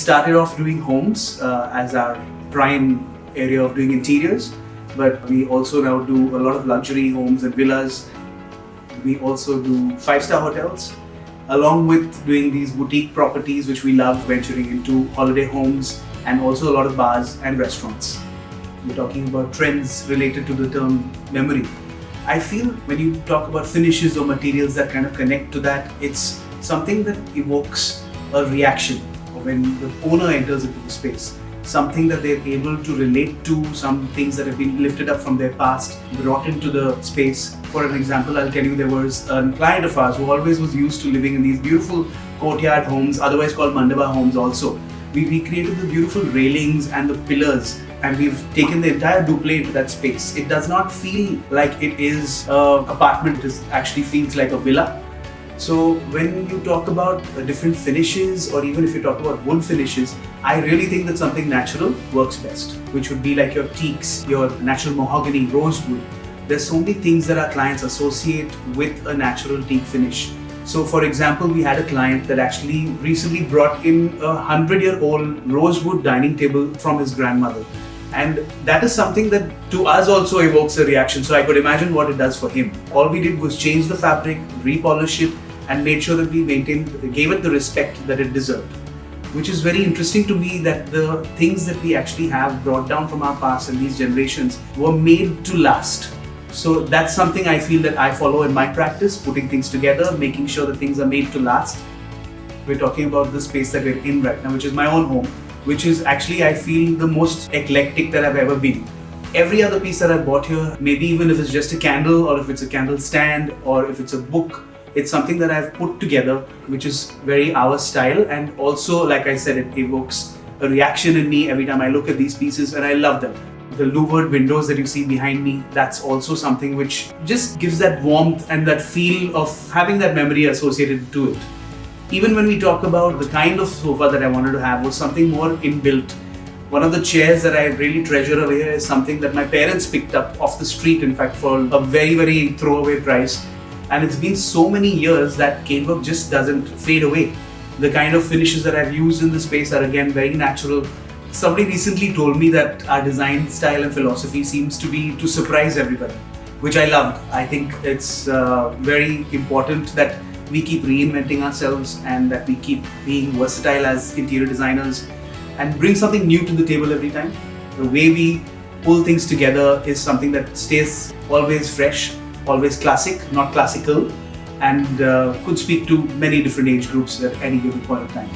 started off doing homes as our prime area of doing interiors, but we also now do a lot of luxury homes and villas. We also do 5-star hotels, along with doing these boutique properties which we love, venturing into holiday homes and also a lot of bars and restaurants. We're talking about trends related to the term memory. I feel when you talk about finishes or materials that kind of connect to that, it's something that evokes a reaction when the owner enters into the space. Something that they're able to relate to, some things that have been lifted up from their past, brought into the space. For an example, I'll tell you, there was a client of ours who always was used to living in these beautiful courtyard homes, otherwise called mandapa homes also. We recreated the beautiful railings and the pillars, and we've taken the entire duplex into that space. It does not feel like it is an apartment, it actually feels like a villa. So when you talk about different finishes, or even if you talk about wood finishes, I really think that something natural works best, which would be like your teaks, your natural mahogany, rosewood. There's so many things that our clients associate with a natural teak finish. So for example, we had a client that actually recently brought in a 100-year-old rosewood dining table from his grandmother. And that is something that to us also evokes a reaction. So I could imagine what it does for him. All we did was change the fabric, repolish it, and made sure that we gave it the respect that it deserved. Which is very interesting to me, that the things that we actually have brought down from our past and these generations were made to last. So that's something I feel that I follow in my practice, putting things together, making sure that things are made to last. We're talking about the space that we're in right now, which is my own home, which is actually, I feel, the most eclectic that I've ever been. Every other piece that I bought here, maybe even if it's just a candle, or if it's a candle stand, or if it's a book, it's something that I've put together, which is very our style, and also, like I said, it evokes a reaction in me every time I look at these pieces, and I love them. The louvered windows that you see behind me, that's also something which just gives that warmth and that feel of having that memory associated to it. Even when we talk about the kind of sofa that I wanted to have was something more inbuilt. One of the chairs that I really treasure over here is something that my parents picked up off the street, in fact, for a very, very throwaway price. And it's been so many years that cane work just doesn't fade away. The kind of finishes that I've used in the space are again very natural. Somebody recently told me that our design style and philosophy seems to be to surprise everybody, which I loved. I think it's very important that we keep reinventing ourselves and that we keep being versatile as interior designers and bring something new to the table every time. The way we pull things together is something that stays always fresh, always classic, not classical, and could speak to many different age groups at any given point of time.